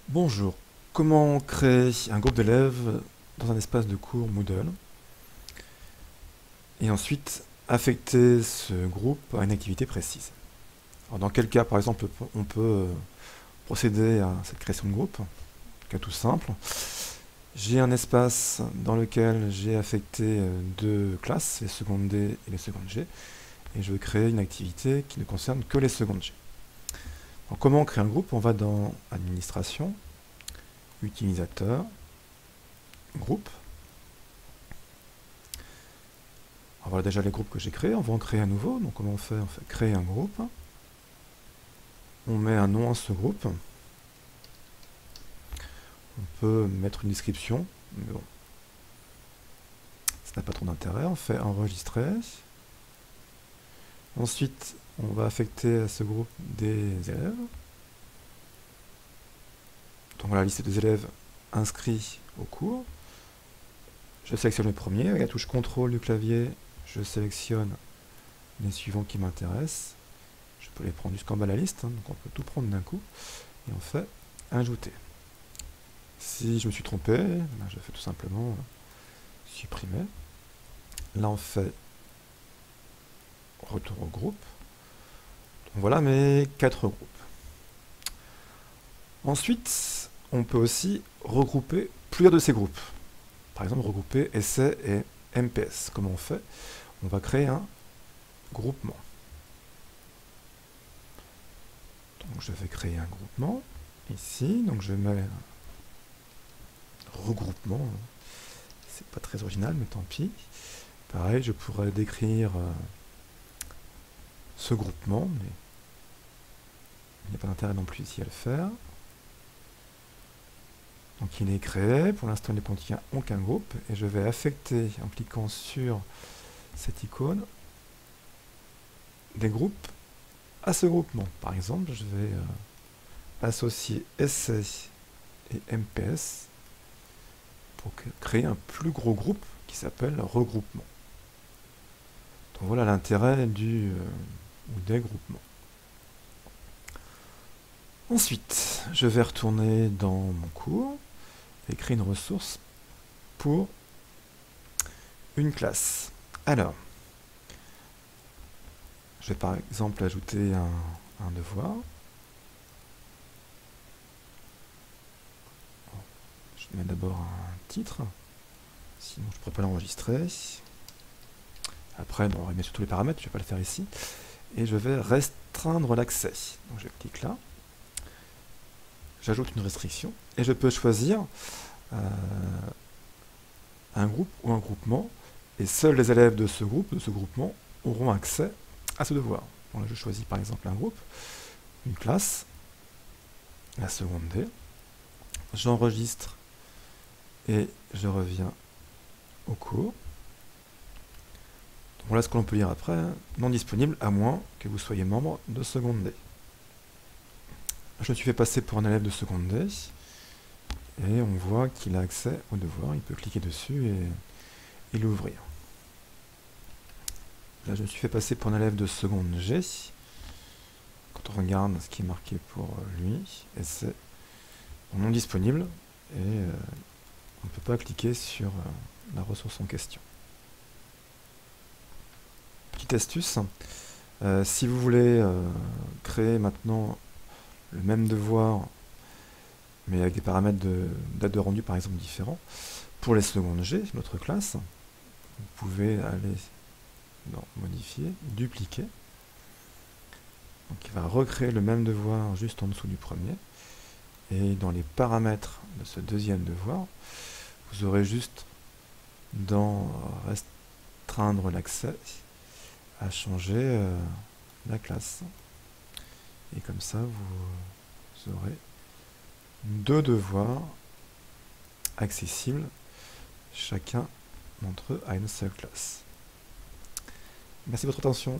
Bonjour, comment créer un groupe d'élèves dans un espace de cours Moodle et ensuite affecter ce groupe à une activité précise. Alors dans quel cas par exemple on peut procéder à cette création de groupe? Un cas tout simple. J'ai un espace dans lequel j'ai affecté deux classes, les secondes D et les secondes G, et je veux créer une activité qui ne concerne que les secondes G. Alors, comment on crée un groupe? On va dans Administration, Utilisateur, Groupe. Alors voilà déjà les groupes que j'ai créés, on va en créer un nouveau. Donc comment on fait? On fait créer un groupe. On met un nom à ce groupe. On peut mettre une description, mais bon, ça n'a pas trop d'intérêt. On fait enregistrer. Ensuite, on va affecter à ce groupe des élèves. Donc voilà la liste des élèves inscrits au cours. Je sélectionne le premier, avec la touche CTRL du clavier, je sélectionne les suivants qui m'intéressent. Je peux les prendre jusqu'en bas de la liste, hein, donc on peut tout prendre d'un coup. Et on fait ajouter. Si je me suis trompé, je fais tout simplement supprimer. Là on fait retour au groupe. Donc voilà mes 4 groupes. Ensuite, on peut aussi regrouper plusieurs de ces groupes. Par exemple, regrouper essai et MPS. Comment on fait? On va créer un groupement. Donc je vais créer un groupement ici. Donc je mets regroupement. C'est pas très original, mais tant pis. Pareil, je pourrais décrire ce groupement, mais il n'y a pas d'intérêt non plus ici à le faire. Donc il est créé, pour l'instant il ne contient aucun groupe, et je vais affecter, en cliquant sur cette icône, des groupes à ce groupement. Par exemple, je vais associer essai et MPS pour créer un plus gros groupe qui s'appelle regroupement. Donc voilà l'intérêt du ou des groupements. Ensuite, je vais retourner dans mon cours et créer une ressource pour une classe. Alors, je vais par exemple ajouter un devoir. Je mets d'abord un titre, sinon je ne pourrais pas l'enregistrer. Après, on remet sur tous les paramètres, je ne vais pas le faire ici. Et je vais restreindre l'accès. Donc je clique là. J'ajoute une restriction. Et je peux choisir un groupe ou un groupement. Et seuls les élèves de ce groupe, de ce groupement, auront accès à ce devoir. Bon, là, je choisis par exemple un groupe, une classe, la seconde D. J'enregistre et je reviens au cours. Donc voilà ce que l'on peut lire après, hein. Non disponible à moins que vous soyez membre de seconde D. Je me suis fait passer pour un élève de seconde D et on voit qu'il a accès au devoir. Il peut cliquer dessus et l'ouvrir. Là, je me suis fait passer pour un élève de seconde G. Quand on regarde ce qui est marqué pour lui, et c'est non disponible et on ne peut pas cliquer sur la ressource en question. Petite astuce, si vous voulez créer maintenant le même devoir mais avec des paramètres de date de rendu par exemple différents, pour les secondes G, notre classe, vous pouvez aller dans modifier, dupliquer. Donc il va recréer le même devoir juste en dessous du premier. Et dans les paramètres de ce deuxième devoir, vous aurez juste dans restreindre l'accès à changer la classe. Et comme ça, vous aurez deux devoirs accessibles, chacun d'entre eux à une seule classe. Merci de votre attention.